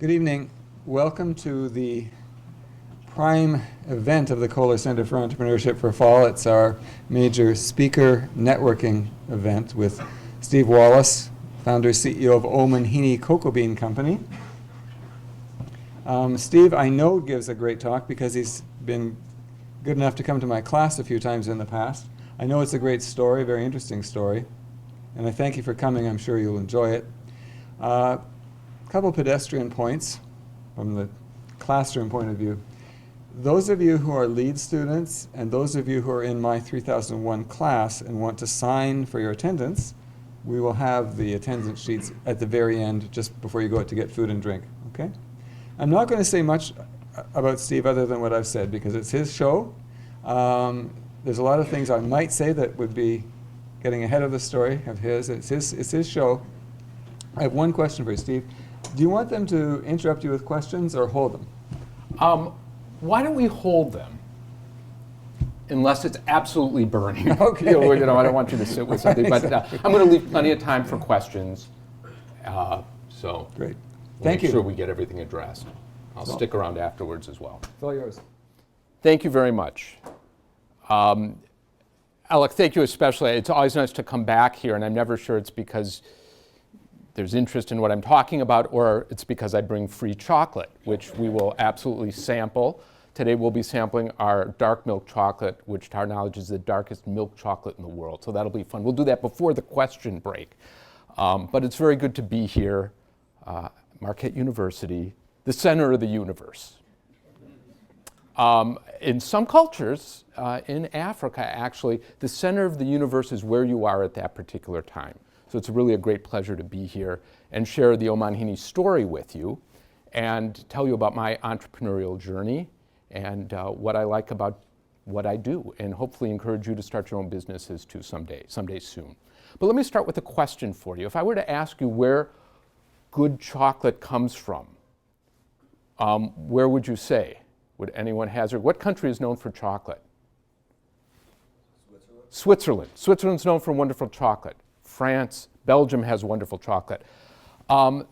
Good evening. Welcome to the prime event of the Kohler Center for Entrepreneurship for Fall. It's our major speaker networking event with Steve Wallace, founder CEO of Oman Hini Cocoa Bean Company. Steve, I know, gives a great talk because he's been good enough to come to my class a few times in the past. I know it's a great story, very interesting story, and I thank you for coming. I'm sure you'll enjoy it. Couple pedestrian points from the classroom point of view. Those of you who are lead students and those of you who are in my 3001 class and want to sign for your attendance, we will have the attendance sheets at the very end just before you go out to get food and drink, okay? I'm not going to say much about Steve other than what I've said because it's his show. There's a lot of things I might say that would be getting ahead of the story of his. It's his show. I have one question for you, Steve. Do you want them to interrupt you with questions or hold them? Why don't we hold them? Unless it's absolutely burning. Okay. I don't want you to sit with something. But I'm going to leave plenty of time for questions. So Great. we'll Thank you. make sure we get everything addressed. I'll stick around afterwards as well. It's all yours. Thank you very much. Alec, thank you especially. It's always nice to come back here, and I'm never sure it's because there's interest in what I'm talking about, or it's because I bring free chocolate, which we will absolutely sample. Today we'll be sampling our dark milk chocolate, which to our knowledge is the darkest milk chocolate in the world. So that'll be fun. We'll do that before the question break. But it's very good to be here, Marquette University, the center of the universe. In some cultures, in Africa actually, the center of the universe is where you are at that particular time. So it's really a great pleasure to be here and share the Oman Hini story with you and tell you about my entrepreneurial journey and what I like about what I do, and hopefully encourage you to start your own businesses too someday soon. But let me start with a question for you. If I were to ask you where good chocolate comes from, where would you say? Would anyone hazard? What country is known for chocolate? Switzerland. Switzerland's known for wonderful chocolate. France, Belgium has wonderful chocolate. But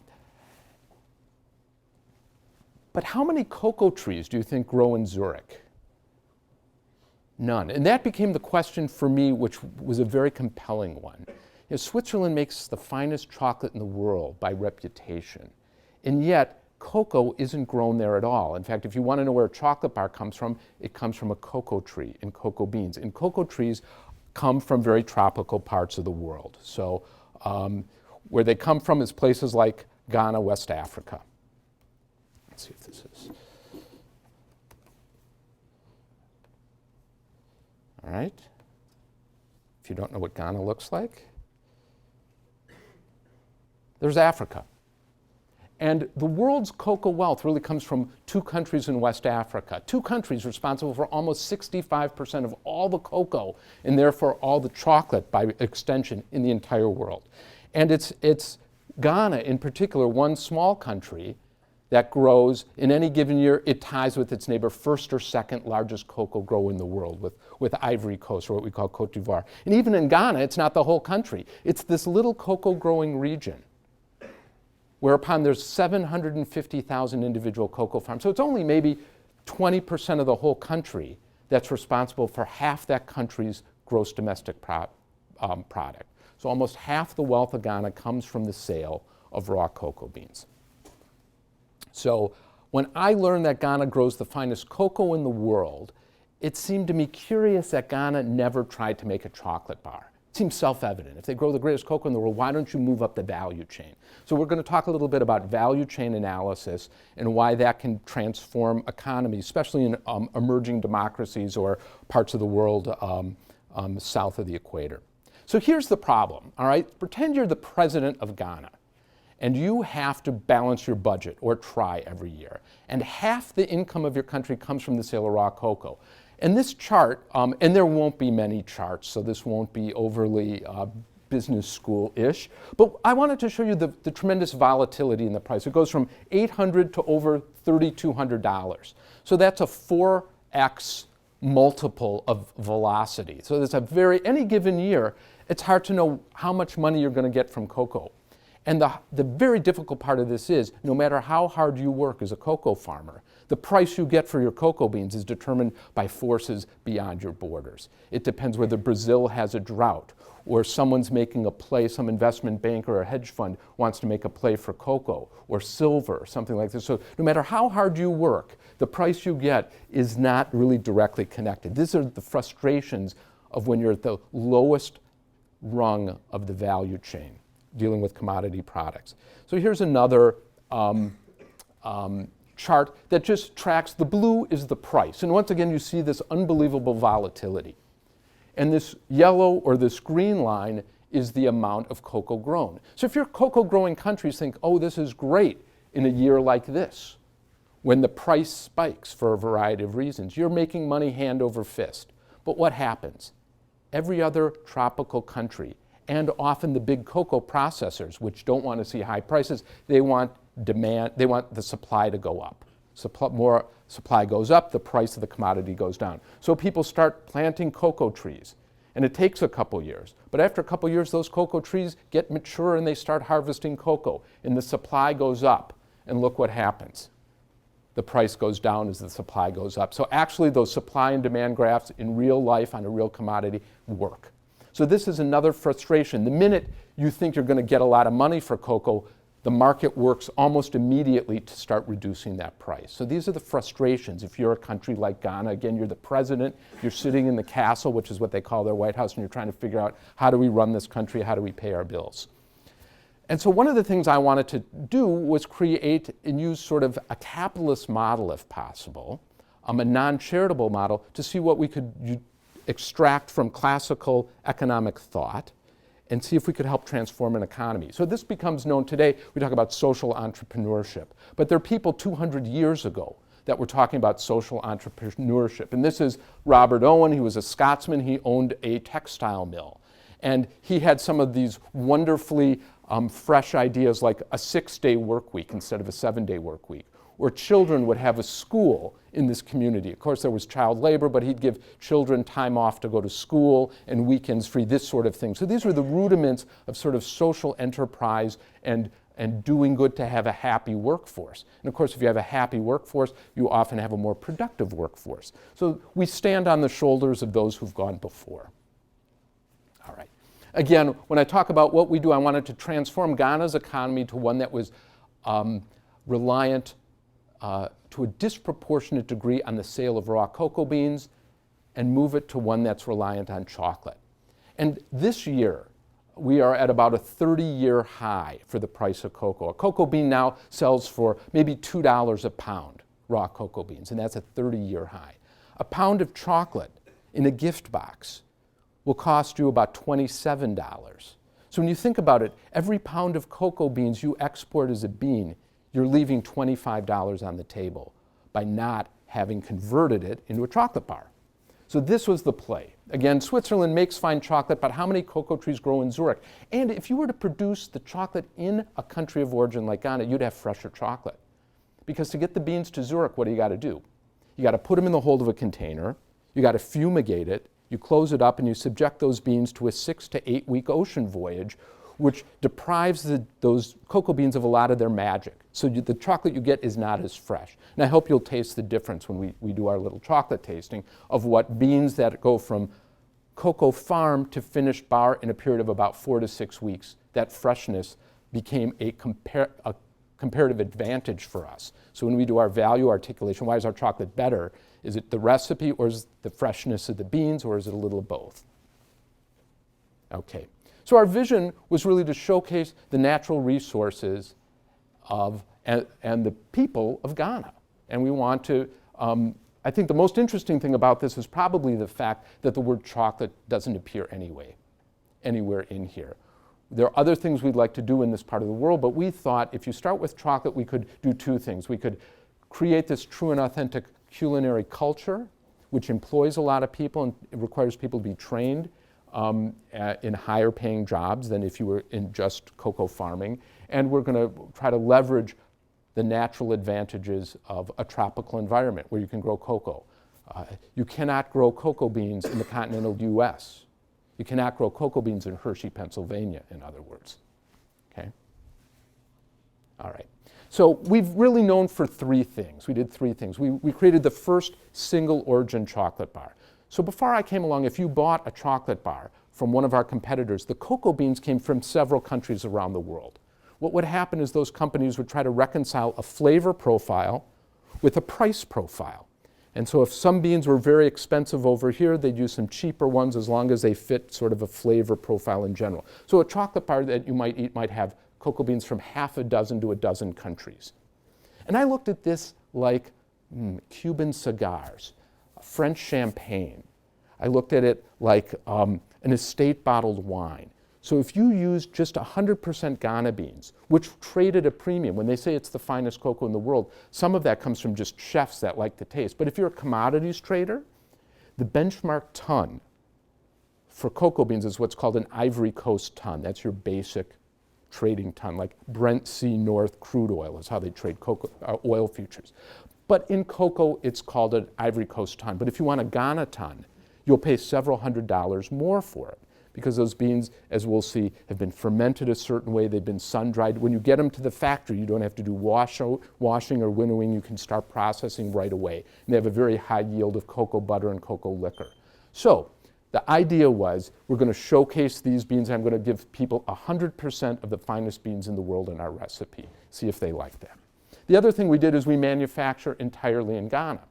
how many cocoa trees do you think grow in Zurich? None. And that became the question for me, which was a very compelling one. Switzerland makes the finest chocolate in the world by reputation. And yet, cocoa isn't grown there at all. In fact, if you want to know where a chocolate bar comes from, it comes from a cocoa tree and cocoa beans. And cocoa trees come from very tropical parts of the world. So where they come from is places like Ghana, West Africa. Let's see if this is. All right. If you don't know what Ghana looks like, there's Africa. And the world's cocoa wealth really comes from two countries in West Africa. Two countries responsible for almost 65% of all the cocoa and therefore all the chocolate by extension in the entire world. And it's Ghana in particular, one small country that grows, in any given year, it ties with its neighbor, first or second largest cocoa grower in the world with Ivory Coast, or what we call Cote d'Ivoire. And even in Ghana, it's not the whole country. It's this little cocoa growing region, whereupon there's 750,000 individual cocoa farms. So it's only maybe 20% of the whole country that's responsible for half that country's gross domestic product. So almost half the wealth of Ghana comes from the sale of raw cocoa beans. So when I learned that Ghana grows the finest cocoa in the world, it seemed to me curious that Ghana never tried to make a chocolate bar. It seems self-evident. If they grow the greatest cocoa in the world, why don't you move up the value chain? So we're going to talk a little bit about value chain analysis and why that can transform economies, especially in emerging democracies or parts of the world south of the equator. So here's the problem, all right? Pretend you're the president of Ghana, and you have to balance your budget, or try every year. And half the income of your country comes from the sale of raw cocoa. And this chart, and there won't be many charts, so this won't be overly business school-ish, but I wanted to show you the tremendous volatility in the price. It goes from $800 to over $3,200. So that's a 4x multiple of velocity. So there's any given year, it's hard to know how much money you're going to get from cocoa. And the very difficult part of this is, no matter how hard you work as a cocoa farmer, the price you get for your cocoa beans is determined by forces beyond your borders. It depends whether Brazil has a drought, or someone's making a play, some investment banker or hedge fund wants to make a play for cocoa or silver or something like this. So no matter how hard you work, the price you get is not really directly connected. These are the frustrations of when you're at the lowest rung of the value chain, dealing with commodity products. So here's another chart that just tracks, the blue is the price. And once again, you see this unbelievable volatility. And this yellow or this green line is the amount of cocoa grown. So if you're cocoa growing countries, think, oh, this is great in a year like this, when the price spikes for a variety of reasons. You're making money hand over fist. But what happens? Every other tropical country, and often the big cocoa processors, which don't want to see high prices, they want the supply to go up. More supply goes up, the price of the commodity goes down. So people start planting cocoa trees, and it takes a couple years. But after a couple years, those cocoa trees get mature and they start harvesting cocoa, and the supply goes up. And look what happens. The price goes down as the supply goes up. So actually, those supply and demand graphs in real life on a real commodity work. So this is another frustration. The minute you think you're going to get a lot of money for cocoa, the market works almost immediately to start reducing that price. So these are the frustrations. If you're a country like Ghana, again, you're the president, you're sitting in the castle, which is what they call their White House, and you're trying to figure out, how do we run this country, how do we pay our bills? And so one of the things I wanted to do was create and use sort of a capitalist model, if possible, a non-charitable model, to see what we could extract from classical economic thought and see if we could help transform an economy. So this becomes known today, we talk about social entrepreneurship. But there are people 200 years ago that were talking about social entrepreneurship. And this is Robert Owen. He was a Scotsman. He owned a textile mill. And he had some of these wonderfully fresh ideas, like a 6-day work week instead of a 7-day work week. Or children would have a school in this community. Of course, there was child labor, but he'd give children time off to go to school and weekends free, this sort of thing. So these were the rudiments of sort of social enterprise and doing good to have a happy workforce. And of course, if you have a happy workforce, you often have a more productive workforce. So we stand on the shoulders of those who've gone before. All right. Again, when I talk about what we do, I wanted to transform Ghana's economy to one that was reliant to a disproportionate degree on the sale of raw cocoa beans, and move it to one that's reliant on chocolate. And this year, we are at about a 30-year high for the price of cocoa. A cocoa bean now sells for maybe $2 a pound, raw cocoa beans, and that's a 30-year high. A pound of chocolate in a gift box will cost you about $27. So when you think about it, every pound of cocoa beans you export as a bean, you're leaving $25 on the table by not having converted it into a chocolate bar. So this was the play. Again, Switzerland makes fine chocolate, but how many cocoa trees grow in Zurich? And if you were to produce the chocolate in a country of origin like Ghana, you'd have fresher chocolate. Because to get the beans to Zurich, what do? You got to put them in the hold of a container, you got to fumigate it, you close it up, and you subject those beans to a 6 to 8 week ocean voyage, which deprives those cocoa beans of a lot of their magic. So the chocolate you get is not as fresh. And I hope you'll taste the difference when we do our little chocolate tasting of what beans that go from cocoa farm to finished bar in a period of about 4 to 6 weeks, that freshness became a comparative advantage for us. So when we do our value articulation, why is our chocolate better? Is it the recipe, or is it the freshness of the beans, or is it a little of both? Okay. So our vision was really to showcase the natural resources and the people of Ghana. And we want to, I think the most interesting thing about this is probably the fact that the word chocolate doesn't appear anywhere in here. There are other things we'd like to do in this part of the world, but we thought if you start with chocolate, we could do two things. We could create this true and authentic culinary culture, which employs a lot of people and it requires people to be trained in higher paying jobs than if you were in just cocoa farming. And we're going to try to leverage the natural advantages of a tropical environment where you can grow cocoa. You cannot grow cocoa beans in the continental US. You cannot grow cocoa beans in Hershey, Pennsylvania, in other words. Okay? All right. So we've really known for three things. We did three things. We created the first single origin chocolate bar. So before I came along, if you bought a chocolate bar from one of our competitors, the cocoa beans came from several countries around the world. What would happen is those companies would try to reconcile a flavor profile with a price profile. And so if some beans were very expensive over here, they'd use some cheaper ones as long as they fit sort of a flavor profile in general. So a chocolate bar that you might eat might have cocoa beans from half a dozen to a dozen countries. And I looked at this like Cuban cigars, French champagne. I looked at it like an estate bottled wine. So if you use just 100% Ghana beans, which trade at a premium, when they say it's the finest cocoa in the world, some of that comes from just chefs that like the taste. But if you're a commodities trader, the benchmark ton for cocoa beans is what's called an Ivory Coast ton. That's your basic trading ton, like Brent C North crude oil is how they trade cocoa, oil futures. But in cocoa, it's called an Ivory Coast ton. But if you want a Ghana ton, you'll pay several $100s more for it, because those beans, as we'll see, have been fermented a certain way, they've been sun-dried. When you get them to the factory, you don't have to do washing or winnowing, you can start processing right away. And they have a very high yield of cocoa butter and cocoa liquor. So the idea was, we're going to showcase these beans, and I'm going to give people 100% of the finest beans in the world in our recipe, see if they like that. The other thing we did is we manufacture entirely in Ghana.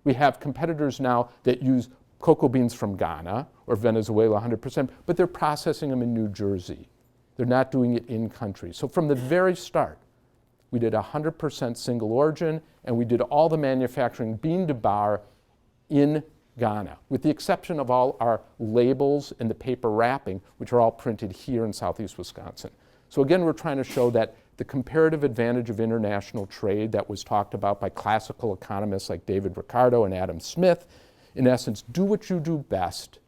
We have competitors now that use cocoa beans from Ghana or Venezuela 100%, but they're processing them in New Jersey. They're not doing it in country. So from the very start, we did 100% single origin, and we did all the manufacturing bean to bar in Ghana, with the exception of all our labels and the paper wrapping, which are all printed here in Southeast Wisconsin. So again, we're trying to show that the comparative advantage of international trade that was talked about by classical economists like David Ricardo and Adam Smith, in essence, do what you do best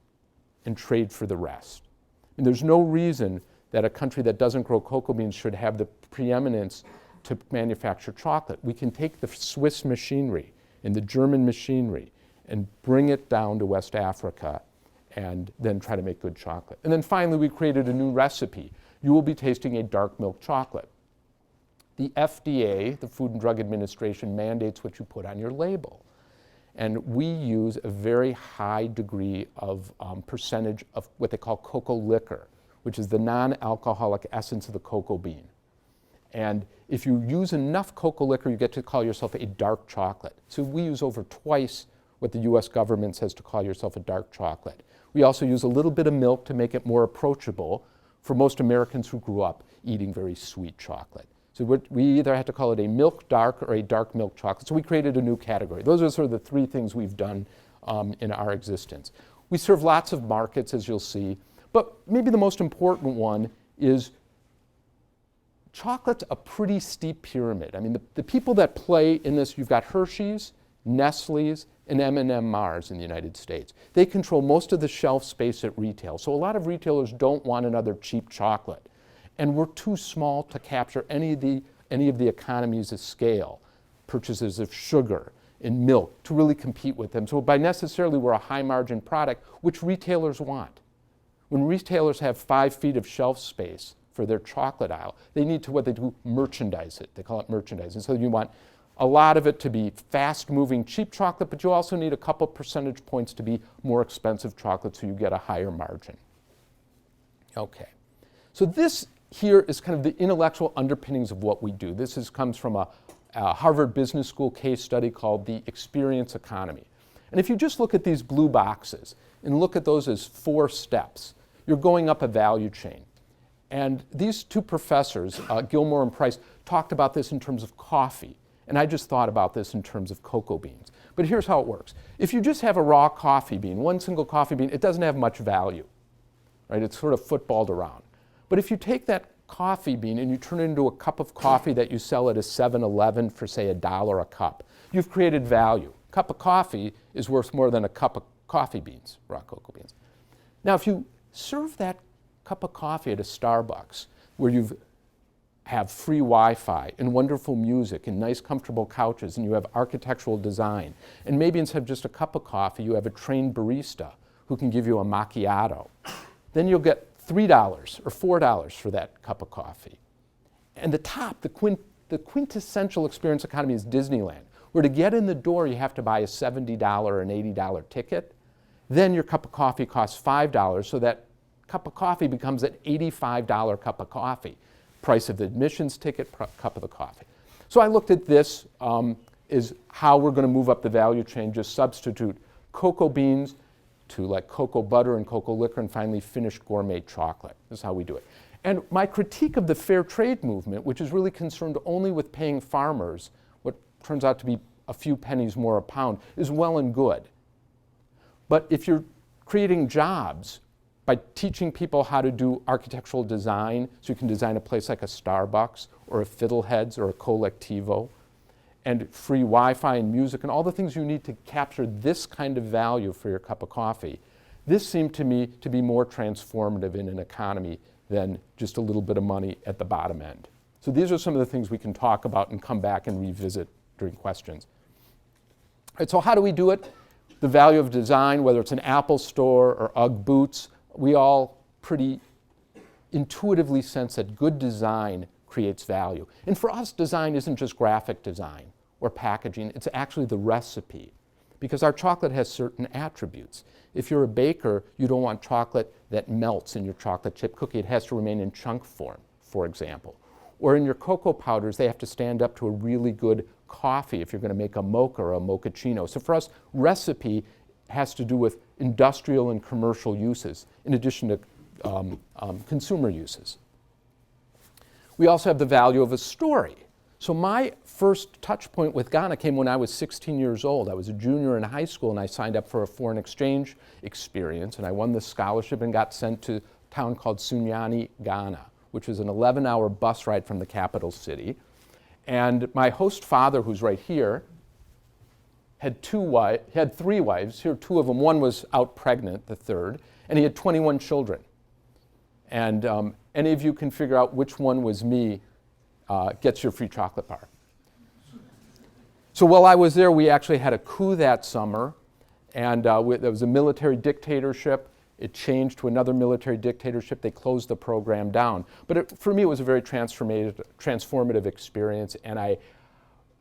and trade for the rest. And there's no reason that a country that doesn't grow cocoa beans should have the preeminence to manufacture chocolate. We can take the Swiss machinery and the German machinery and bring it down to West Africa and then try to make good chocolate. And then finally, we created a new recipe. You will be tasting a dark milk chocolate. The FDA, the Food and Drug Administration, mandates what you put on your label. And we use a very high degree of percentage of what they call cocoa liquor, which is the non-alcoholic essence of the cocoa bean. And if you use enough cocoa liquor, you get to call yourself a dark chocolate. So we use over twice what the US government says to call yourself a dark chocolate. We also use a little bit of milk to make it more approachable for most Americans who grew up eating very sweet chocolate. So we either had to call it a milk dark or a dark milk chocolate. So we created a new category. Those are sort of the three things we've done in our existence. We serve lots of markets, as you'll see, but maybe the most important one is chocolate's a pretty steep pyramid. I mean, the people that play in this, you've got Hershey's, Nestle's, and M&M Mars in the United States. They control most of the shelf space at retail. So a lot of retailers don't want another cheap chocolate. And we're too small to capture any of the economies of scale, purchases of sugar and milk, to really compete with them. So by necessarily, we're a high margin product, which retailers want. When retailers have 5 feet of shelf space for their chocolate aisle, they need to, what they do, merchandise it. They call it merchandising. So you want a lot of it to be fast-moving, cheap chocolate, but you also need a couple percentage points to be more expensive chocolate so you get a higher margin. Okay. So this here is kind of the intellectual underpinnings of what we do. This comes from a Harvard Business School case study called the experience economy. And if you just look at these blue boxes and look at those as 4 steps, you're going up a value chain. And these two professors, Gilmore and Price, talked about this in terms of coffee. And I just thought about this in terms of cocoa beans. But here's how it works. If you just have a raw coffee bean, one single coffee bean, it doesn't have much value, right? It's sort of footballed around. But if you take that coffee bean and you turn it into a cup of coffee that you sell at a 7-Eleven for, say, $1 a cup, you've created value. A cup of coffee is worth more than a cup of coffee beans, raw cocoa beans. Now, if you serve that cup of coffee at a Starbucks, where you have free Wi-Fi and wonderful music and nice comfortable couches and you have architectural design, and maybe instead of just a cup of coffee, you have a trained barista who can give you a macchiato, then you'll get $3 or $4 for that cup of coffee. And the top, the the quintessential experience economy is Disneyland, where to get in the door you have to buy a $70 or an $80 ticket. Then your cup of coffee costs $5, so that cup of coffee becomes an $85 cup of coffee. Price of the admissions ticket, cup of the coffee. So I looked at this is how we're going to move up the value chain, just substitute cocoa beans to like cocoa butter and cocoa liquor, and finally finished gourmet chocolate. This is how we do it. And my critique of the fair trade movement, which is really concerned only with paying farmers what turns out to be a few pennies more a pound, is well and good. But if you're creating jobs by teaching people how to do architectural design, so you can design a place like a Starbucks or a Fiddleheads or a Colectivo, and free Wi-Fi and music and all the things you need to capture this kind of value for your cup of coffee, this seemed to me to be more transformative in an economy than just a little bit of money at the bottom end. So these are some of the things we can talk about and come back and revisit during questions. All right, so how do we do it? The value of design, whether it's an Apple store or UGG boots, we all pretty intuitively sense that good design creates value. And for us, design isn't just graphic design or packaging, it's actually the recipe. Because our chocolate has certain attributes. If you're a baker, you don't want chocolate that melts in your chocolate chip cookie. It has to remain in chunk form, for example. Or in your cocoa powders, they have to stand up to a really good coffee if you're going to make a mocha or a mochaccino. So for us, recipe has to do with industrial and commercial uses, in addition to consumer uses. We also have the value of a story. So my first touch point with Ghana came when I was 16 years old. I was a junior in high school, and I signed up for a foreign exchange experience, and I won the scholarship and got sent to a town called Sunyani, Ghana, which was an 11-hour bus ride from the capital city. And my host father, who's right here, had three wives. Here, two of them. One was out pregnant, the third, and he had 21 children. And any of you can figure out which one was me gets your free chocolate bar. So while I was there, we actually had a coup that summer, and there was a military dictatorship. It changed to another military dictatorship. They closed the program down. But for me, it was a very transformative experience, and I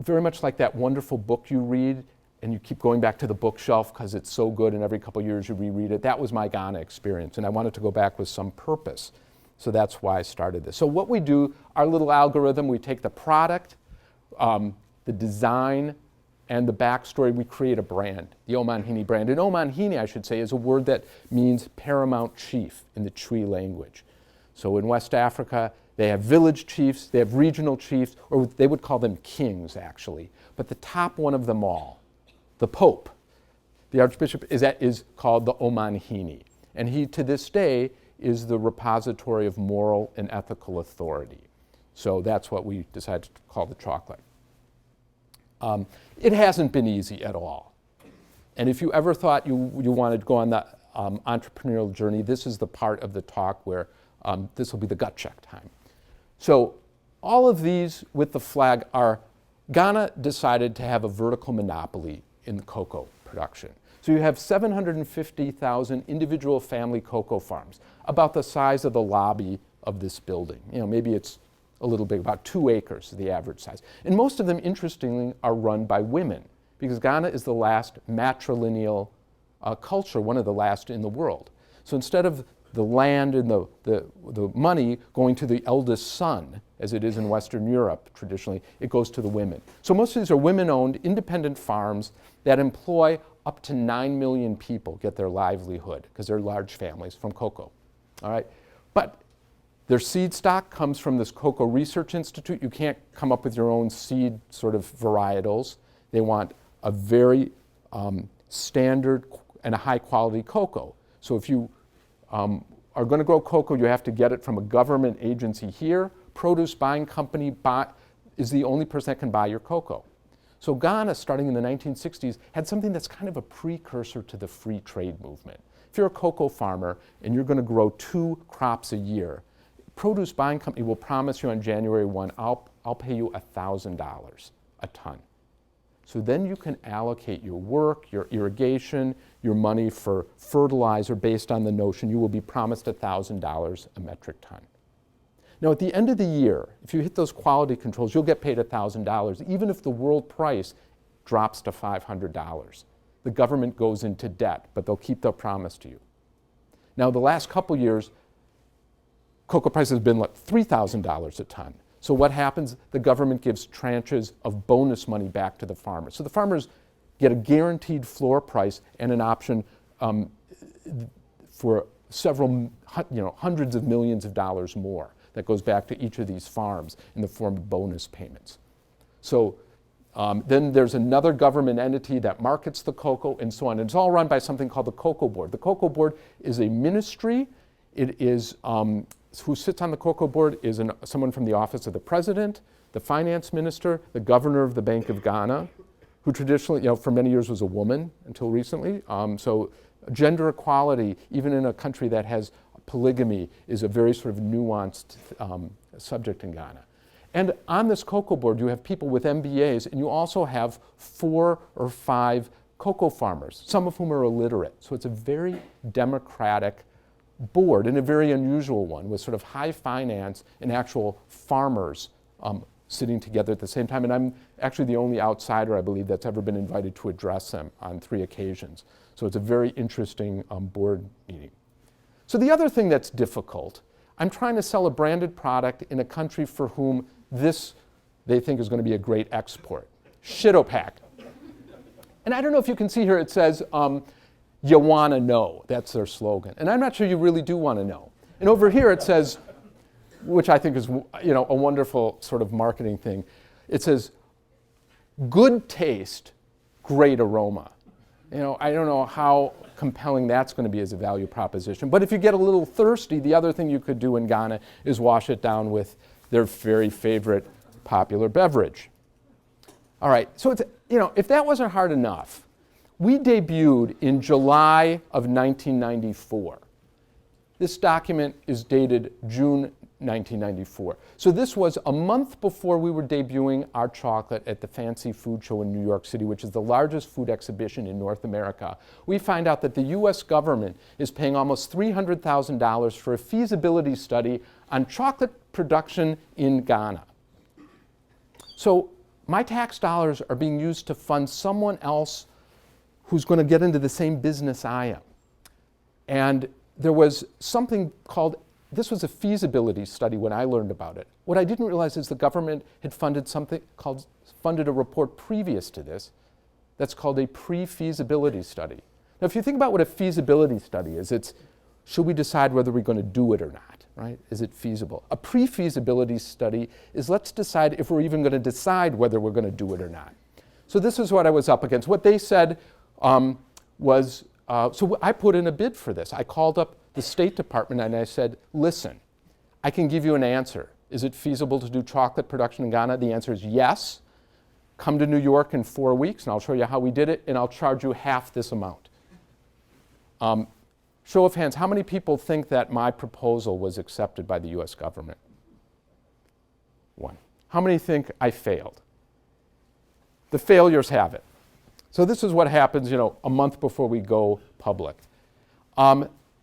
very much like that wonderful book you read, and you keep going back to the bookshelf because it's so good, and every couple of years you reread it. That was my Ghana experience, and I wanted to go back with some purpose. So that's why I started this. So what we do, our little algorithm, we take the product, the design, and the backstory, we create a brand, the Omanhini brand. And Omanhini, I should say, is a word that means paramount chief in the Twi language. So in West Africa, they have village chiefs, they have regional chiefs, or they would call them kings, actually. But the top one of them all, the Pope, the Archbishop, is called the Omanhini. And he, to this day, is the repository of moral and ethical authority. So that's what we decided to call the chocolate. It hasn't been easy at all. And if you ever thought you wanted to go on the entrepreneurial journey, this is the part of the talk where this will be the gut check time. So all of these with the flag are, Ghana decided to have a vertical monopoly in the cocoa production. So you have 750,000 individual family cocoa farms, about the size of the lobby of this building. You know, maybe it's a little big, about 2 acres, the average size. And most of them, interestingly, are run by women, because Ghana is the last matrilineal culture, one of the last in the world. So instead of the land and the money going to the eldest son, as it is in Western Europe traditionally, it goes to the women. So most of these are women-owned, independent farms that employ up to 9 million people, get their livelihood, because they're large families, from cocoa. All right? But their seed stock comes from this Cocoa Research Institute. You can't come up with your own seed sort of varietals. They want a very standard and a high quality cocoa. So if you are going to grow cocoa, you have to get it from a government agency here. Produce buying company is the only person that can buy your cocoa. So Ghana, starting in the 1960s, had something that's kind of a precursor to the free trade movement. If you're a cocoa farmer and you're going to grow 2 crops a year, produce buying company will promise you on January 1, I'll pay you $1,000 a ton. So then you can allocate your work, your irrigation, your money for fertilizer based on the notion you will be promised $1,000 a metric ton. Now, at the end of the year, if you hit those quality controls, you'll get paid $1,000, even if the world price drops to $500. The government goes into debt, but they'll keep their promise to you. Now, the last couple years, cocoa prices have been like $3,000 a ton. So what happens? The government gives tranches of bonus money back to the farmers. So the farmers get a guaranteed floor price and an option for several, hundreds of millions of dollars more that goes back to each of these farms in the form of bonus payments. So then there's another government entity that markets the cocoa and so on. And it's all run by something called the Cocoa Board. The Cocoa Board is a ministry. It is, who sits on the Cocoa Board is someone from the office of the president, the finance minister, the governor of the Bank of Ghana, who traditionally, for many years was a woman until recently. So gender equality, even in a country that has polygamy, is a very sort of nuanced subject in Ghana. And on this Cocoa Board, you have people with MBAs, and you also have 4 or 5 cocoa farmers, some of whom are illiterate. So it's a very democratic board, and a very unusual one, with sort of high finance and actual farmers sitting together at the same time. And I'm actually the only outsider, I believe, that's ever been invited to address them on 3 occasions. So it's a very interesting board meeting. So the other thing that's difficult, I'm trying to sell a branded product in a country for whom this, they think, is going to be a great export. Shitopak. And I don't know if you can see here, it says, you want to know. That's their slogan. And I'm not sure you really do want to know. And over here it says, which I think is a wonderful sort of marketing thing, it says, good taste, great aroma. I don't know how compelling that's going to be as a value proposition. But if you get a little thirsty, the other thing you could do in Ghana is wash it down with their very favorite popular beverage. All right, so it's, if that wasn't hard enough, we debuted in July of 1994. This document is dated June 1994. So this was a month before we were debuting our chocolate at the Fancy Food Show in New York City, which is the largest food exhibition in North America. We find out that the US government is paying almost $300,000 for a feasibility study on chocolate production in Ghana. So my tax dollars are being used to fund someone else who's going to get into the same business I am. And there was something called, this was a feasibility study when I learned about it. What I didn't realize is the government had funded funded a report previous to this that's called a pre-feasibility study. Now, if you think about what a feasibility study is, it's, should we decide whether we're going to do it or not, right? Is it feasible? A pre-feasibility study is, let's decide if we're even going to decide whether we're going to do it or not. So this is what I was up against. What they said was, so I put in a bid for this. I called up the State Department and I said, listen, I can give you an answer. Is it feasible to do chocolate production in Ghana? The answer is yes. Come to New York in 4 weeks and I'll show you how we did it, and I'll charge you half this amount. Show of hands, how many people think that my proposal was accepted by the US government? 1. How many think I failed? The failures have it. So this is what happens, a month before we go public.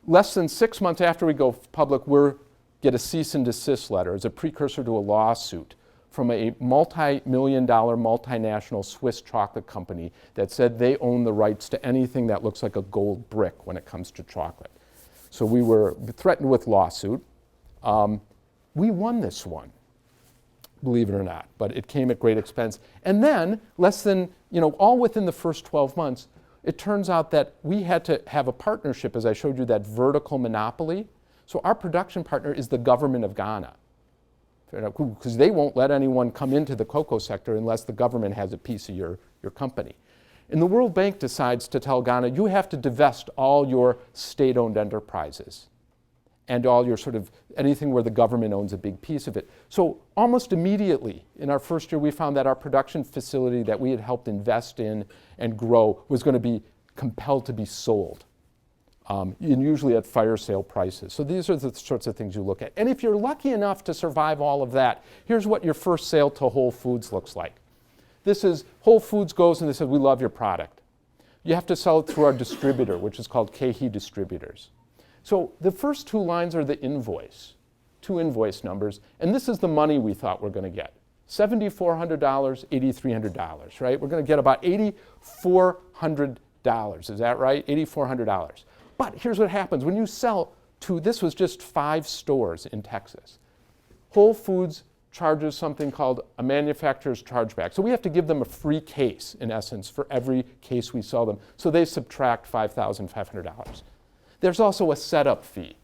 Less than 6 months after we go public, we get a cease and desist letter as a precursor to a lawsuit from a multi-million-dollar multinational Swiss chocolate company that said they own the rights to anything that looks like a gold brick when it comes to chocolate. So we were threatened with lawsuit. We won this one, believe it or not, but it came at great expense. And then, less than, all within the first 12 months, it turns out that we had to have a partnership, as I showed you, that vertical monopoly. So our production partner is the government of Ghana, because they won't let anyone come into the cocoa sector unless the government has a piece of your company. And the World Bank decides to tell Ghana, you have to divest all your state-owned enterprises and all your sort of anything where the government owns a big piece of it. So almost immediately in our first year, we found that our production facility that we had helped invest in and grow was going to be compelled to be sold, and usually at fire sale prices. So these are the sorts of things you look at. And if you're lucky enough to survive all of that, here's what your first sale to Whole Foods looks like. This is, Whole Foods goes and they said, we love your product. You have to sell it through our distributor, which is called KeHE Distributors. So the first 2 lines are the invoice. two invoice numbers, and this is the money we thought we're going to get. $7,400, $8,300, right? We're going to get about $8,400. Is that right? $8,400. But here's what happens. When you sell to, this was just 5 stores in Texas. Whole Foods charges something called a manufacturer's chargeback. So we have to give them a free case, in essence, for every case we sell them. So they subtract $5,500. There's also a setup fee.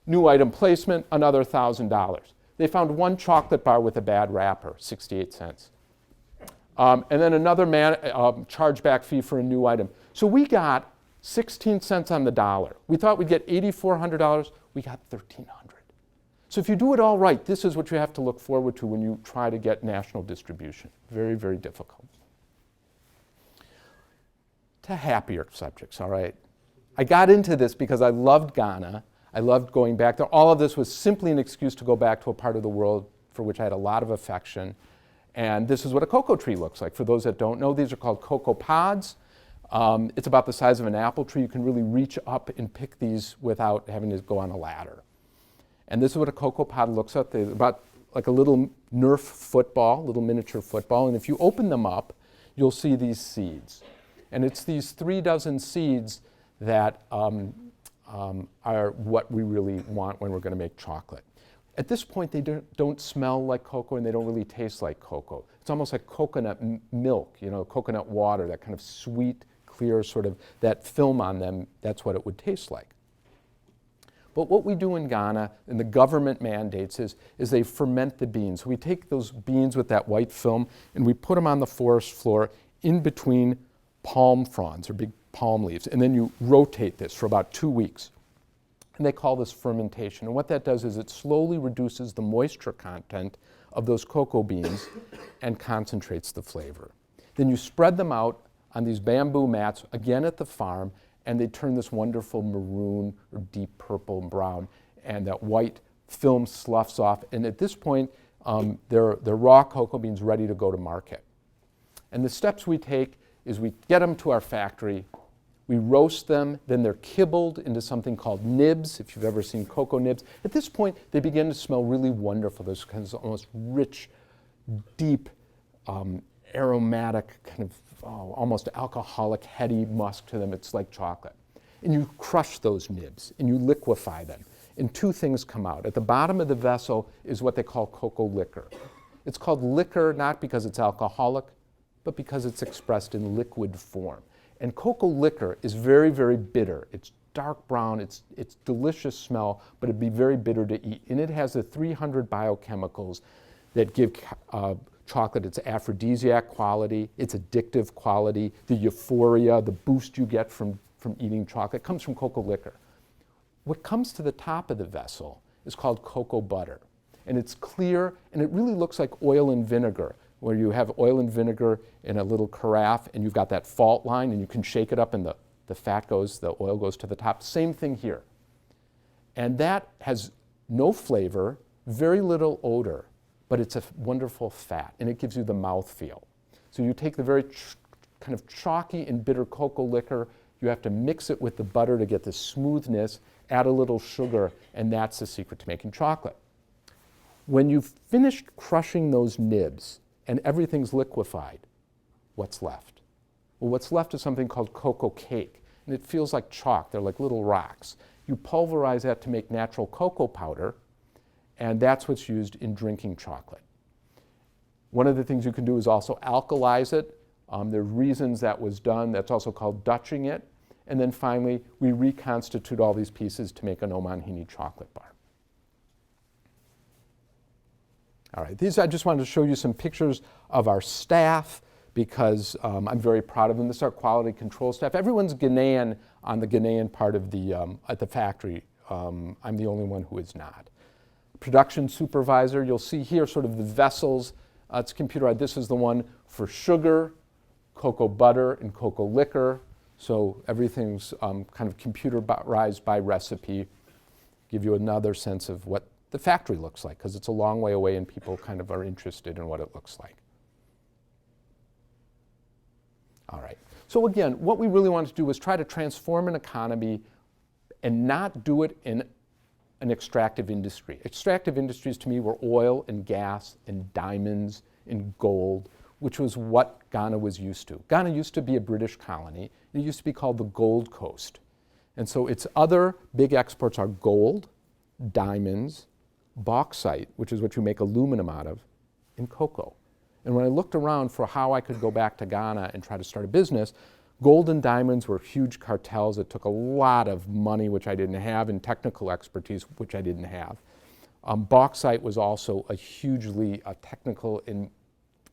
New item placement, another $1,000. They found one chocolate bar with a bad wrapper, 68 cents. And then another chargeback fee for a new item. So we got 16 cents on the dollar. We thought we'd get $8,400. We got $1,300. So if you do it all right, this is what you have to look forward to when you try to get national distribution. Very, very difficult. To happier subjects, all right? I got into this because I loved Ghana. I loved going back there. All of this was simply an excuse to go back to a part of the world for which I had a lot of affection. And this is what a cocoa tree looks like. For those that don't know, these are called cocoa pods. It's about the size of an apple tree. You can really reach up and pick these without having to go on a ladder. And this is what a cocoa pod looks like. They're about like a little Nerf football, little miniature football. And if you open them up, you'll see these seeds. And it's these 3 dozen seeds that are what we really want when we're going to make chocolate. At this point, they don't smell like cocoa and they don't really taste like cocoa. It's almost like coconut milk, coconut water, that kind of sweet, clear sort of, that film on them, that's what it would taste like. But what we do in Ghana, and the government mandates, is they ferment the beans. So we take those beans with that white film and we put them on the forest floor in between palm fronds or big palm leaves. And then you rotate this for about 2 weeks. And they call this fermentation. And what that does is it slowly reduces the moisture content of those cocoa beans and concentrates the flavor. Then you spread them out on these bamboo mats, again at the farm, and they turn this wonderful maroon or deep purple and brown, and that white film sloughs off. And at this point, they're raw cocoa beans ready to go to market. And the steps we take is we get them to our factory, we roast them, then they're kibbled into something called nibs, if you've ever seen cocoa nibs. At this point, they begin to smell really wonderful. There's kind of almost rich, deep, aromatic, kind of almost alcoholic, heady musk to them. It's like chocolate. And you crush those nibs, and you liquefy them. And 2 things come out. At the bottom of the vessel is what they call cocoa liquor. It's called liquor not because it's alcoholic, but because it's expressed in liquid form. And cocoa liquor is very, very bitter. It's dark brown, it's delicious smell, but it'd be very bitter to eat. And it has the 300 biochemicals that give chocolate its aphrodisiac quality, its addictive quality, the euphoria, the boost you get from eating chocolate comes from cocoa liquor. What comes to the top of the vessel is called cocoa butter. And it's clear, and it really looks like oil and vinegar, where you have oil and vinegar in a little carafe and you've got that fault line and you can shake it up and the oil goes to the top. Same thing here. And that has no flavor, very little odor, but it's a wonderful fat and it gives you the mouthfeel. So you take the very kind of chalky and bitter cocoa liquor, you have to mix it with the butter to get the smoothness, add a little sugar, and that's the secret to making chocolate. When you've finished crushing those nibs, and everything's liquefied, what's left? Well, what's left is something called cocoa cake, and it feels like chalk. They're like little rocks. You pulverize that to make natural cocoa powder, and that's what's used in drinking chocolate. One of the things you can do is also alkalize it. There are reasons that was done. That's also called Dutching it. And then finally, we reconstitute all these pieces to make an Omanhini chocolate bar. All right, these I just wanted to show you some pictures of our staff because I'm very proud of them. This is our quality control staff. Everyone's Ghanaian on the Ghanaian part of the, at the factory. I'm the only one who is not. Production supervisor, you'll see here sort of the vessels. It's computerized. This is the one for sugar, cocoa butter, and cocoa liquor. So everything's kind of computerized by recipe. Give you another sense of what the factory looks like, because it's a long way away and people kind of are interested in what it looks like. All right. So again, what we really wanted to do was try to transform an economy and not do it in an extractive industry. Extractive industries to me were oil and gas and diamonds and gold, which was what Ghana was used to. Ghana used to be a British colony. It used to be called the Gold Coast. And so its other big exports are gold, diamonds, bauxite, which is what you make aluminum out of, and cocoa. And when I looked around for how I could go back to Ghana and try to start a business, gold and diamonds were huge cartels. It took a lot of money, which I didn't have, and technical expertise, which I didn't have. Bauxite was also a hugely technical and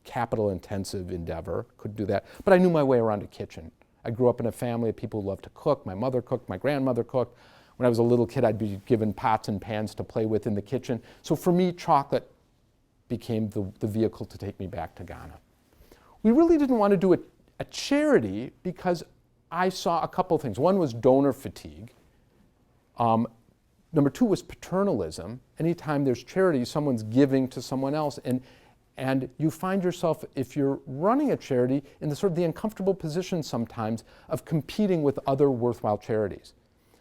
capital-intensive endeavor. Couldn't do that. But I knew my way around a kitchen. I grew up in a family of people who loved to cook. My mother cooked. My grandmother cooked. When I was a little kid, I'd be given pots and pans to play with in the kitchen. So for me, chocolate became the vehicle to take me back to Ghana. We really didn't want to do a charity because I saw a couple things. One was donor fatigue. Number two was paternalism. Anytime there's charity, someone's giving to someone else. And you find yourself, if you're running a charity, in the sort of the uncomfortable position sometimes of competing with other worthwhile charities.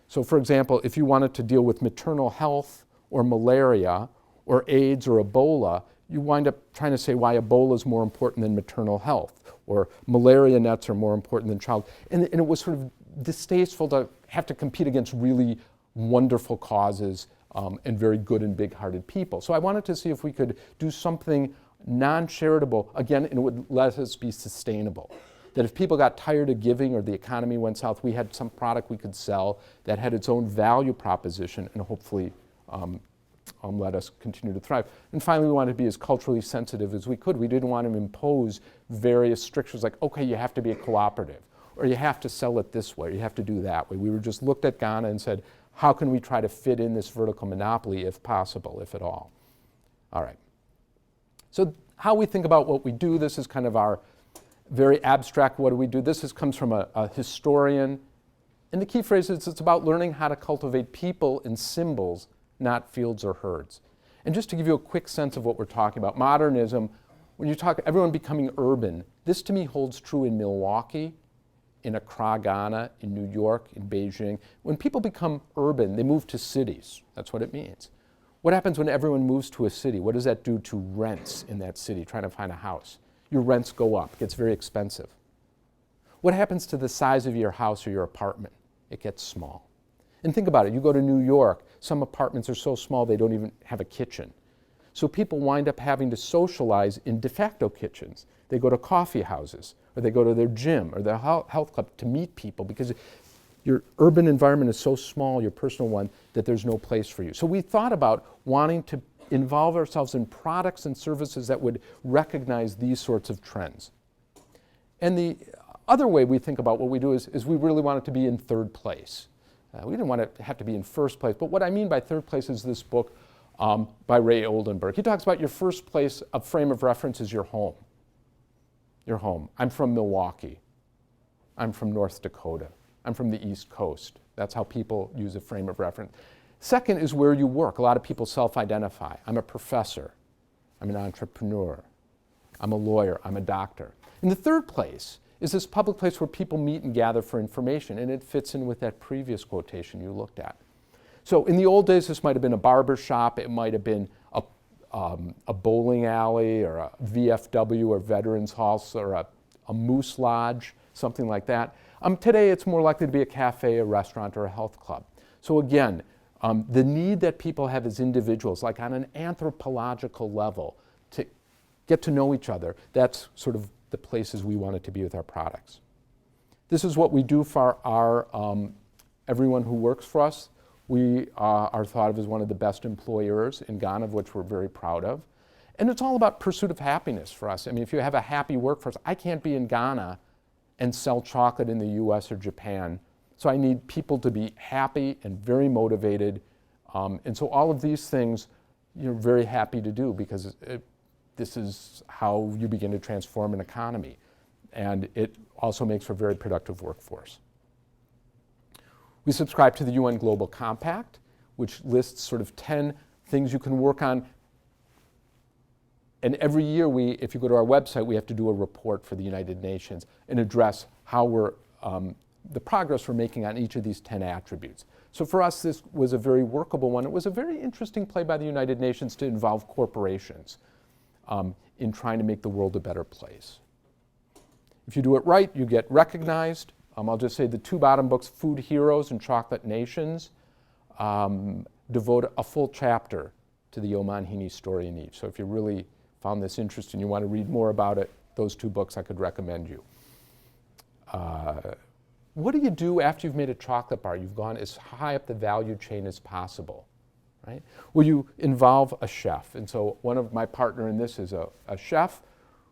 So for example, if you wanted to deal with maternal health or malaria or AIDS or Ebola, you wind up trying to say why Ebola is more important than maternal health, or malaria nets are more important than child. And it was sort of distasteful to have to compete against really wonderful causes and very good and big-hearted people. So I wanted to see if we could do something non-charitable, again, and it would let us be sustainable. That if people got tired of giving or the economy went south, we had some product we could sell that had its own value proposition and hopefully let us continue to thrive. And finally, we wanted to be as culturally sensitive as we could. We didn't want to impose various strictures like, okay, you have to be a cooperative, or you have to sell it this way, or you have to do that way. We were just looked at Ghana and said, how can we try to fit in this vertical monopoly if possible, if at all? All right. So how we think about what we do, this is kind of our very abstract, what do we do? This comes from a historian. And the key phrase is it's about learning how to cultivate people and symbols, not fields or herds. And just to give you a quick sense of what we're talking about, modernism, when you talk everyone becoming urban, this to me holds true in Milwaukee, in Accra, Ghana, in New York, in Beijing. When people become urban, they move to cities. That's what it means. What happens when everyone moves to a city? What does that do to rents in that city, trying to find a house? Your rents go up. It gets very expensive. What happens to the size of your house or your apartment? It gets small. And think about it. You go to New York, some apartments are so small they don't even have a kitchen. So people wind up having to socialize in de facto kitchens. They go to coffee houses, or they go to their gym or their health club to meet people because your urban environment is so small, your personal one, that there's no place for you. So we thought about wanting to involve ourselves in products and services that would recognize these sorts of trends. And the other way we think about what we do is we really want it to be in third place. We didn't want it to have to be in first place, but what I mean by third place is this book by Ray Oldenburg. He talks about your first place, a frame of reference is your home. Your home. I'm from Milwaukee. I'm from North Dakota. I'm from the East Coast. That's how people use a frame of reference. Second is where you work. A lot of people self-identify. I'm a professor. I'm an entrepreneur. I'm a lawyer. I'm a doctor. And the third place is this public place where people meet and gather for information, and it fits in with that previous quotation you looked at. So in the old days, this might have been a barber shop. It might have been a bowling alley or a VFW or Veterans Hall or a moose lodge, something like that. Today, it's more likely to be a cafe, a restaurant, or a health club. So again, the need that people have as individuals, like on an anthropological level, to get to know each other, that's sort of the places we want it to be with our products. This is what we do for our everyone who works for us. We are thought of as one of the best employers in Ghana, of which we're very proud of. And it's all about pursuit of happiness for us. I mean, if you have a happy workforce, I can't be in Ghana and sell chocolate in the US or Japan. So I need people to be happy and very motivated. And so all of these things you're very happy to do because this is how you begin to transform an economy. And it also makes for a very productive workforce. We subscribe to the UN Global Compact, which lists sort of 10 things you can work on. And every year, if you go to our website, we have to do a report for the United Nations and address how the progress we're making on each of these 10 attributes. So for us, this was a very workable one. It was a very interesting play by the United Nations to involve corporations in trying to make the world a better place. If you do it right, you get recognized. I'll just say the two bottom books, Food Heroes and Chocolate Nations, devote a full chapter to the Omanhini story in each. So if you really found this interesting, you want to read more about it, those two books I could recommend you. What do you do after you've made a chocolate bar? You've gone as high up the value chain as possible, right? Well, you involve a chef. And so one of my partner in this is a chef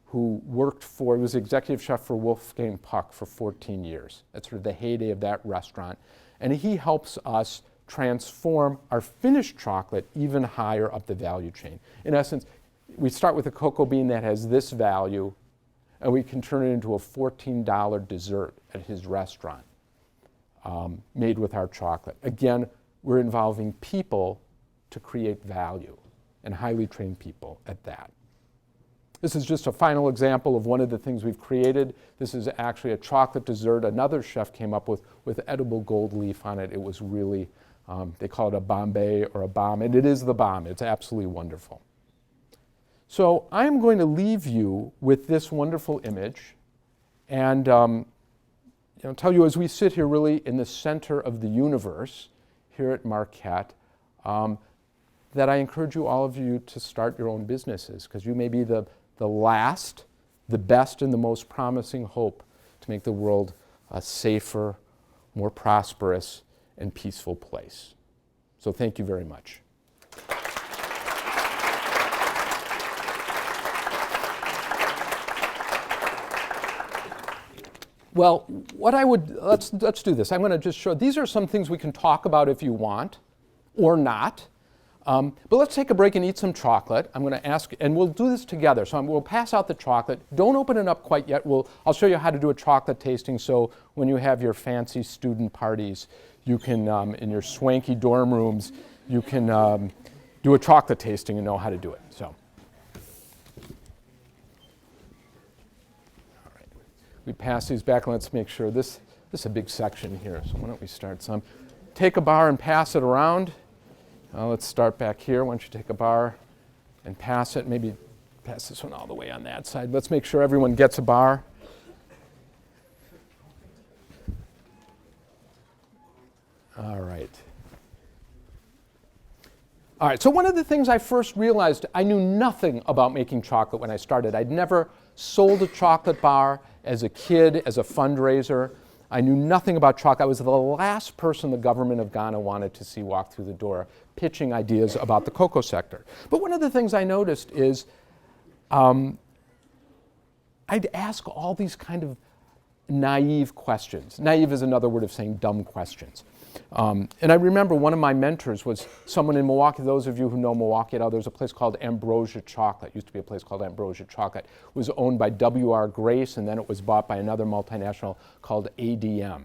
who worked for, he was executive chef for Wolfgang Puck for 14 years. That's sort of the heyday of that restaurant. And he helps us transform our finished chocolate even higher up the value chain. In essence, we start with a cocoa bean that has this value, and we can turn it into a $14 dessert at his restaurant made with our chocolate. Again, we're involving people to create value, and highly trained people at that. This is just a final example of one of the things we've created. This is actually a chocolate dessert another chef came up with edible gold leaf on it. It was really, they call it a Bombay or a bomb, and it is the bomb. It's absolutely wonderful. So I'm going to leave you with this wonderful image and tell you as we sit here really in the center of the universe here at Marquette, that I encourage you, all of you, to start your own businesses, because you may be the last, the best, and the most promising hope to make the world a safer, more prosperous, and peaceful place. So thank you very much. Well, let's do this. I'm going to just show, these are some things we can talk about if you want, or not. But let's take a break and eat some chocolate. I'm going to ask, and we'll do this together. So we'll pass out the chocolate. Don't open it up quite yet. I'll show you how to do a chocolate tasting, so when you have your fancy student parties, you can, in your swanky dorm rooms, you can do a chocolate tasting and know how to do it. So. We pass these back, and let's make sure this is a big section here, so why don't we start some. Take a bar and pass it around. Let's start back here. Why don't you take a bar and pass it, maybe pass this one all the way on that side. Let's make sure everyone gets a bar. All right. All right, so one of the things I first realized, I knew nothing about making chocolate when I started. I'd never sold a chocolate bar as a kid, as a fundraiser. I knew nothing about chocolate. I was the last person the government of Ghana wanted to see walk through the door pitching ideas about the cocoa sector. But one of the things I noticed is I'd ask all these kind of naive questions. Naive is another word of saying dumb questions. And I remember one of my mentors was someone in Milwaukee. Those of you who know Milwaukee at all, there's a place called Ambrosia Chocolate. It used to be a place called Ambrosia Chocolate. It was owned by W.R. Grace, and then it was bought by another multinational called ADM.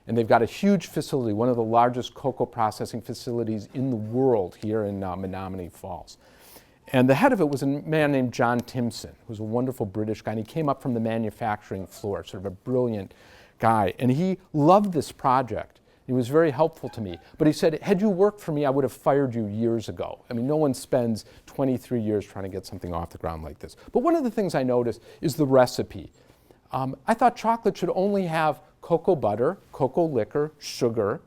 And they've got a huge facility, one of the largest cocoa processing facilities in the world here in Menominee Falls. And the head of it was a man named John Timson, who was a wonderful British guy. And he came up from the manufacturing floor, sort of a brilliant guy. And he loved this project. He was very helpful to me. But he said, had you worked for me, I would have fired you years ago. I mean, no one spends 23 years trying to get something off the ground like this. But one of the things I noticed is the recipe. I thought chocolate should only have cocoa butter, cocoa liquor, sugar,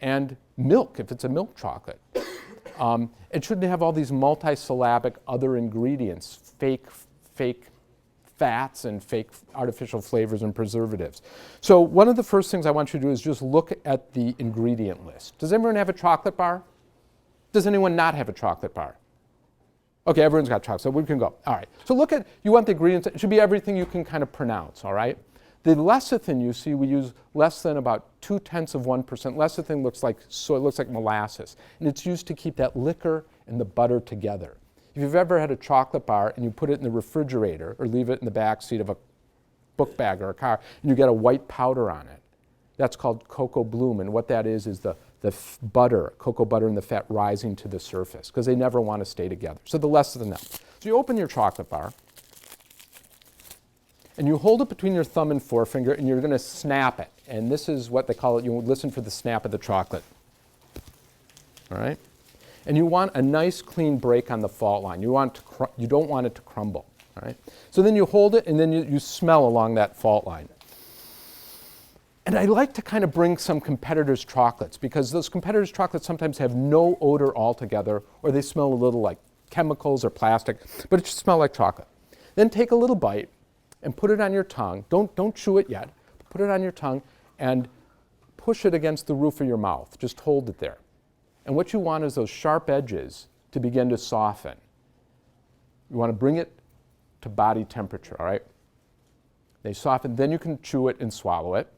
and milk, if it's a milk chocolate. It shouldn't have all these multisyllabic other ingredients, fake fats and fake artificial flavors and preservatives. So one of the first things I want you to do is just look at the ingredient list. Does everyone have a chocolate bar? Does anyone not have a chocolate bar? Okay, everyone's got chocolate, so we can go. All right, so look at, you want the ingredients, it should be everything you can kind of pronounce, all right? The lecithin, you see, we use less than about 0.2%. Lecithin looks like, so it looks like molasses, and it's used to keep that liquor and the butter together. If you've ever had a chocolate bar and you put it in the refrigerator or leave it in the back seat of a book bag or a car, and you get a white powder on it, that's called cocoa bloom, and what that is the butter, cocoa butter and the fat rising to the surface, because they never want to stay together. So the less than that. So you open your chocolate bar, and you hold it between your thumb and forefinger, and you're going to snap it. And this is what they call it, you listen for the snap of the chocolate. all right? And you want a nice clean break on the fault line. You don't want it to crumble, all right? So then you hold it and then you smell along that fault line. And I like to kind of bring some competitors' chocolates because those competitors' chocolates sometimes have no odor altogether, or they smell a little like chemicals or plastic, but it should smell like chocolate. Then take a little bite and put it on your tongue. Don't chew it yet. Put it on your tongue and push it against the roof of your mouth. Just hold it there. And what you want is those sharp edges to begin to soften. You want to bring it to body temperature, all right? They soften, then you can chew it and swallow it.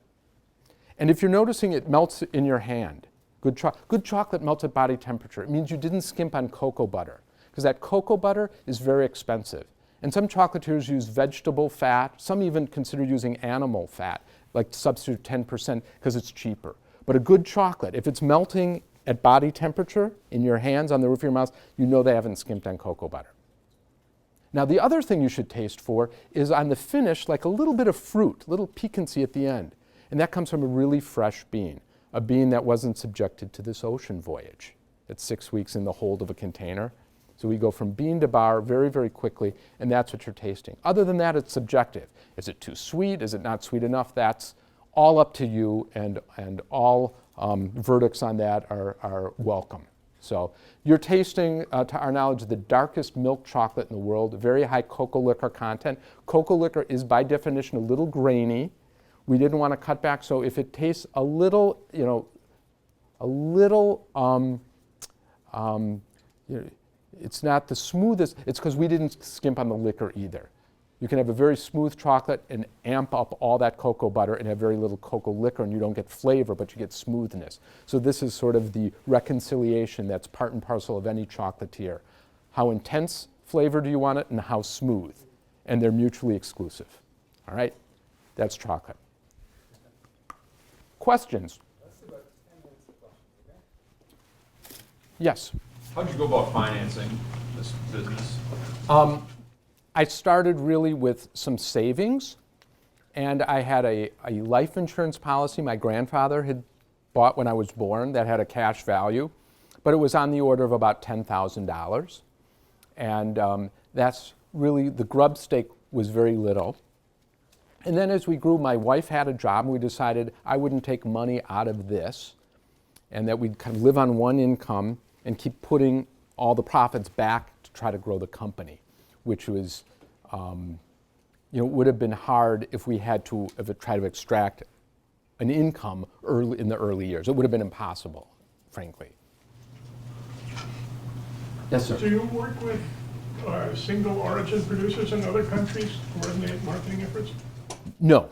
And if you're noticing it melts in your hand, good chocolate melts at body temperature. It means you didn't skimp on cocoa butter, because that cocoa butter is very expensive. And some chocolatiers use vegetable fat. Some even consider using animal fat, like to substitute 10% because it's cheaper. But a good chocolate, if it's melting at body temperature in your hands on the roof of your mouth, you know they haven't skimped on cocoa butter. Now the other thing you should taste for is on the finish, like a little bit of fruit, a little piquancy at the end. And that comes from a really fresh bean, a bean that wasn't subjected to this ocean voyage. It's 6 weeks in the hold of a container. So we go from bean to bar very, very quickly, and that's what you're tasting. Other than that, it's subjective. Is it too sweet? Is it not sweet enough? That's all up to you, and all verdicts on that are welcome. So you're tasting, to our knowledge, the darkest milk chocolate in the world, very high cocoa liquor content. Cocoa liquor is by definition a little grainy. We didn't want to cut back, so if it tastes a little, it's not the smoothest, it's because we didn't skimp on the liquor either. You can have a very smooth chocolate and amp up all that cocoa butter and have very little cocoa liquor, and you don't get flavor, but you get smoothness. So this is sort of the reconciliation that's part and parcel of any chocolatier. How intense flavor do you want it, and how smooth? And they're mutually exclusive. All right? That's chocolate. Questions? Yes? How'd you go about financing this business? I started really with some savings, and I had a life insurance policy my grandfather had bought when I was born that had a cash value, but it was on the order of about $10,000. And that's really, the grub stake was very little. And then as we grew, my wife had a job, and we decided I wouldn't take money out of this, and that we'd kind of live on one income and keep putting all the profits back to try to grow the company, which was, would have been hard if we had to try to extract an income in the early years. It would have been impossible, frankly. Yes, sir. Do you work with single origin producers in other countries to coordinate marketing efforts? No,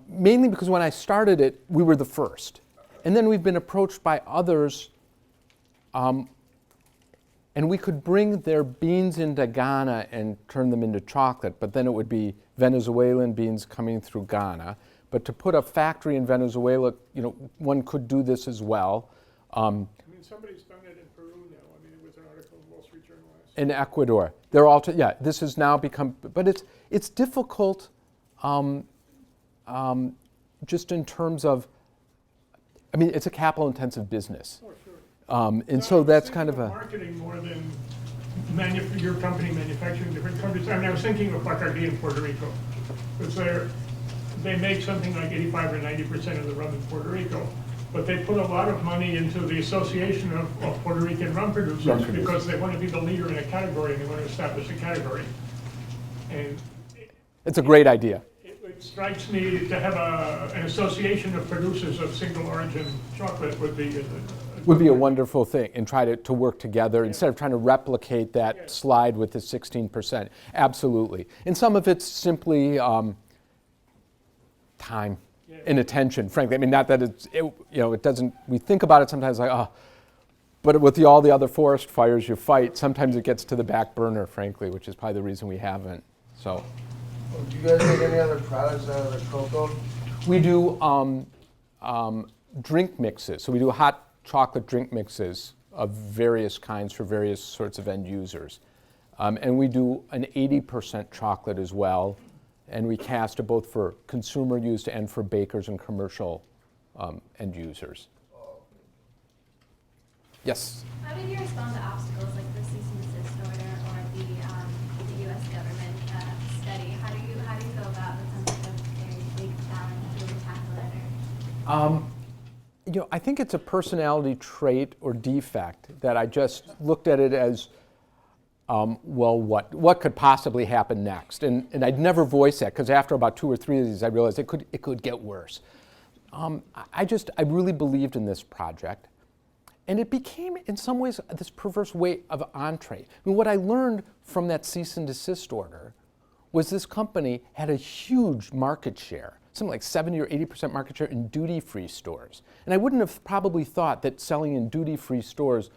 mainly because when I started it, we were the first. And then we've been approached by others, and we could bring their beans into Ghana and turn them into chocolate, but then it would be Venezuelan beans coming through Ghana. But to put a factory in Venezuela, one could do this as well. Somebody's done it in Peru now. It was an article in Wall Street Journal last In Ecuador. They're all, this has now become, but it's difficult just in terms of, it's a capital intensive business. Oh, sure. And so that's kind of a... Marketing more than your company manufacturing different countries. I was thinking of Bacardi in Puerto Rico. Because they make something like 85 or 90% of the rum in Puerto Rico. But they put a lot of money into the Association of Puerto Rican rum producers because they want to be the leader in a category and they want to establish a category. And it's a great idea. It strikes me to have an association of producers of single origin chocolate would be a wonderful thing, and try to work together instead of trying to replicate that slide with the 16%. Absolutely. And some of it's simply time and attention, frankly. Not that it doesn't, we think about it sometimes like, but with all the other forest fires you fight, sometimes it gets to the back burner, frankly, which is probably the reason we haven't. So. Do you guys make any other products out of the cocoa? We do drink mixes. So we do hot chocolate drink mixes of various kinds for various sorts of end users. And we do an 80% chocolate as well. And we cast it both for consumer use and for bakers and commercial end users. Yes. How did you respond to obstacles like the cease and desist order or the U.S. government study? How do you go about the concept of very big challenge to tackle it? You know, I think it's a personality trait or defect that I just looked at it as, well, what could possibly happen next? And I'd never voice that, because after about 2 or 3 of these, I realized it could get worse. I really believed in this project. And it became, in some ways, this perverse way of entree. I mean, what I learned from that cease and desist order was this company had a huge market share, something like 70 or 80% market share in duty-free stores. And I wouldn't have probably thought that selling in duty-free stores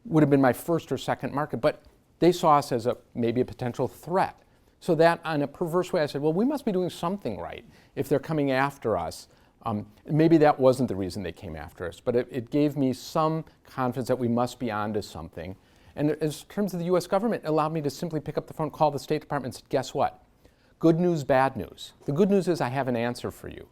would have been my first or second market, but they saw us as maybe a potential threat. So that, in a perverse way, I said, well, we must be doing something right if they're coming after us. Maybe that wasn't the reason they came after us, but it gave me some confidence that we must be onto something. And in terms of the US government, it allowed me to simply pick up the phone, call the State Department, and say, guess what? Good news, bad news. The good news is I have an answer for you.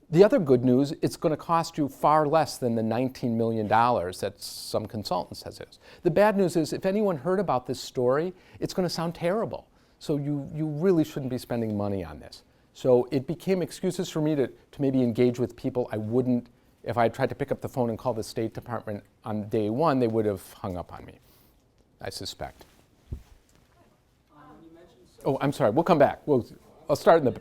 The other good news, it's going to cost you far less than the $19 million that some consultant says it is. The bad news is if anyone heard about this story, it's going to sound terrible. So you really shouldn't be spending money on this. So it became excuses for me to maybe engage with people I wouldn't. If I had tried to pick up the phone and call the State Department on day one, they would have hung up on me, I suspect. Oh, I'm sorry. We'll come back. I'll start in the...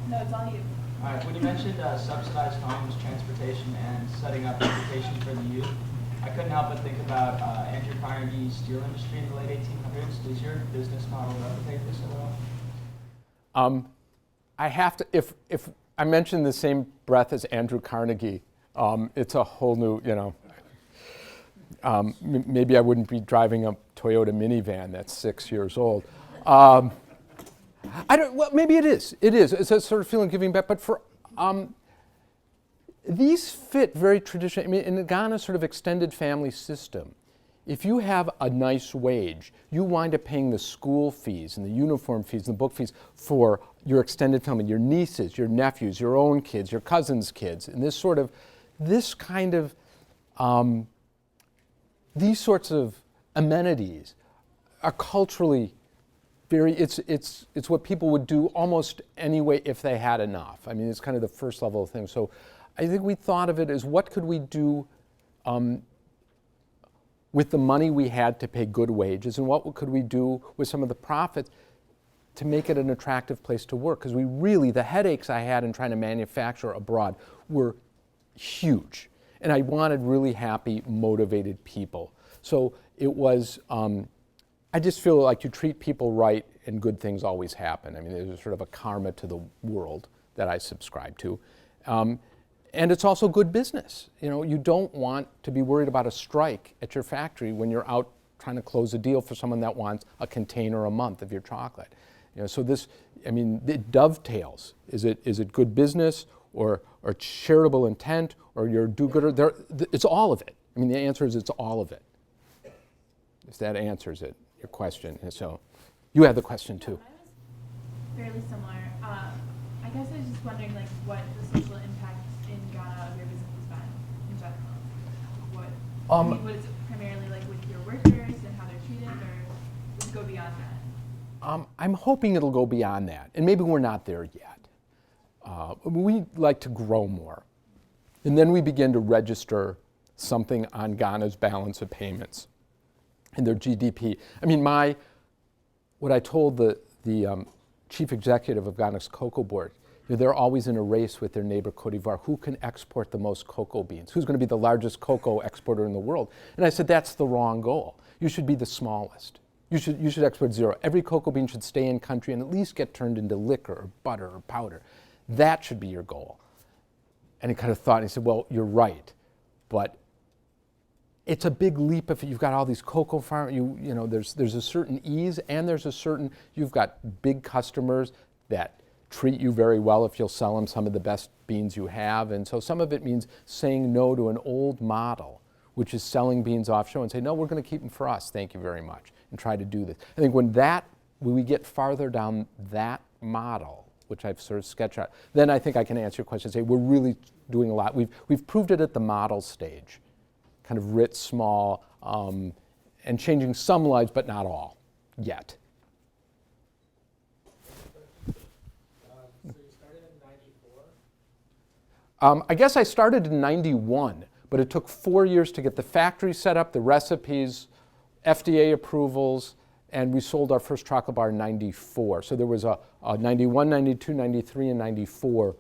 No, it's all you. All right, when you mentioned subsidized homes, transportation, and setting up education for the youth, I couldn't help but think about Andrew Carnegie's steel industry in the late 1800s. Does your business model replicate this at all? I have to, if I mention the same breath as Andrew Carnegie, it's a whole new, maybe I wouldn't be driving a Toyota minivan that's 6 years old. Well, maybe it is. It is. It's a sort of feeling of giving back. But for these fit very traditionally. I mean, in the Ghana sort of extended family system, if you have a nice wage, you wind up paying the school fees and the uniform fees and the book fees for your extended family, your nieces, your nephews, your own kids, your cousins' kids, and this kind of these sorts of amenities are culturally very, it's what people would do almost anyway if they had enough. I mean, it's kind of the first level of things. So I think we thought of it as what could we do with the money we had to pay good wages, and what could we do with some of the profits to make it an attractive place to work? Because the headaches I had in trying to manufacture abroad were huge. And I wanted really happy, motivated people. So it was, I just feel like you treat people right and good things always happen. I mean, there's sort of a karma to the world that I subscribe to. And it's also good business. You don't want to be worried about a strike at your factory when you're out trying to close a deal for someone that wants a container a month of your chocolate. So this, it dovetails. Is it good business or charitable intent or your do-gooder? It's all of it. I mean, the answer is it's all of it. If that answers it, your question. And so you have the question too. Mine was fairly similar. I guess I was just wondering, what the social impact in Ghana of your business has been in general. What is it primarily like with your workers and how they're treated, or does it go beyond that? I'm hoping it'll go beyond that, and maybe we're not there yet. We like to grow more, and then we begin to register something on Ghana's balance of payments and their GDP. I mean, what I told the chief executive of Ghana's Cocoa Board, they're always in a race with their neighbor Cote d'Ivoire. Who can export the most cocoa beans? Who's going to be the largest cocoa exporter in the world? And I said, that's the wrong goal. You should be the smallest. You should export zero. Every cocoa bean should stay in country and at least get turned into liquor or butter or powder. That should be your goal. And he kind of thought, and he said, well, you're right, but it's a big leap if you've got all these cocoa farms. There's a certain ease, and you've got big customers that treat you very well if you'll sell them some of the best beans you have. And so some of it means saying no to an old model, which is selling beans offshore, and say, no, we're going to keep them for us, thank you very much, and try to do this. I think when we get farther down that model, which I've sort of sketched out, then I think I can answer your question and say, we're really doing a lot. We've proved it at the model stage, kind of writ small, and changing some lives, but not all, yet. So you started in '94? I guess I started in '91, but it took 4 years to get the factory set up, the recipes, FDA approvals, and we sold our first chocolate bar in '94. So there was a '91, '92, '93, and '94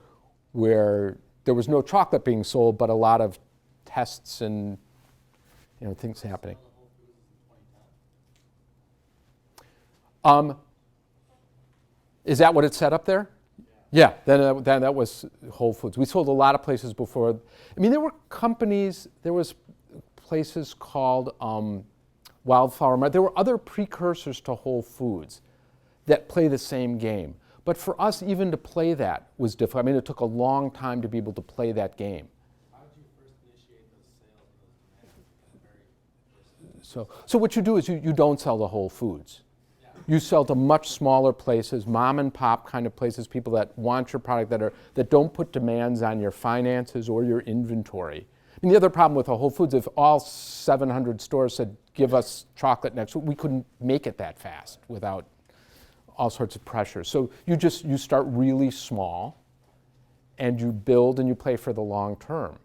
where there was no chocolate being sold, but a lot of tests and things happening. Is that what it said up there? Yeah, then that was Whole Foods. We sold a lot of places before. I mean, there were companies, there was places called Wildflower Mart. There were other precursors to Whole Foods that play the same game. But for us, even to play that was difficult. I mean, it took a long time to be able to play that game. How did you first initiate those sales? So what you do is you don't sell to Whole Foods. You sell to much smaller places, mom and pop kind of places, people that want your product, that don't put demands on your finances or your inventory. And the other problem with a Whole Foods, if all 700 stores said, give us chocolate next week, we couldn't make it that fast without all sorts of pressure. So you start really small, and you build and you play for the long term.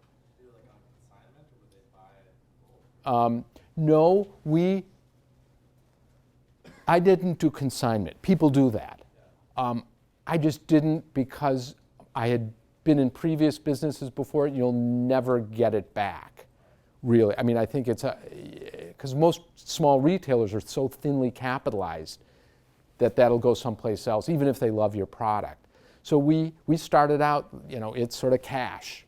No, I didn't do consignment. People do that. I just didn't because I had been in previous businesses before. You'll never get it back, really. I mean, I think it's because most small retailers are so thinly capitalized that that'll go someplace else, even if they love your product. So we started out, it's sort of cash.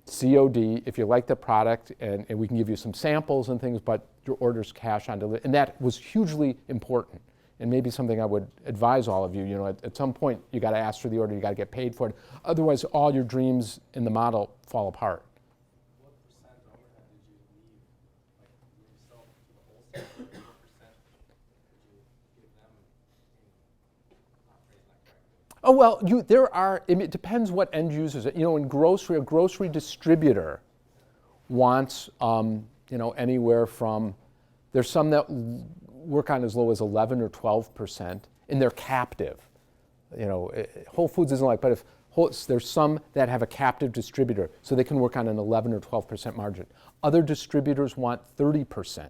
COD, if you like the product, and we can give you some samples and things, but your order's cash on delivery. And that was hugely important, and maybe something I would advise all of you. At some point, you got to ask for the order, you got to get paid for it. Otherwise, all your dreams in the model fall apart. What percent overhead did you leave? Like when you sell to the wholesale, what percent did you give them? Not phrasing that correctly. Oh, well, it depends what end users. In grocery, a grocery distributor wants, anywhere from, there's some that work on as low as 11 or 12%, and they're captive. Whole Foods isn't like, but there's some that have a captive distributor, so they can work on an 11 or 12% margin. Other distributors want 30%.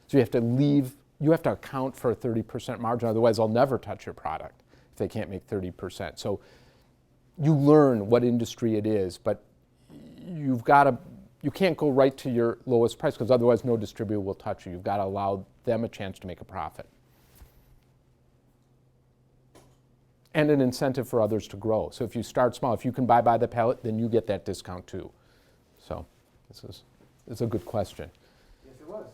So you have to account for a 30% margin, otherwise they'll never touch your product if they can't make 30%. So you learn what industry it is, but you can't go right to your lowest price because otherwise no distributor will touch you. You've got to allow them a chance to make a profit. And an incentive for others to grow. So if you start small, if you can buy by the pallet, then you get that discount too. So it's a good question. Yes, it was.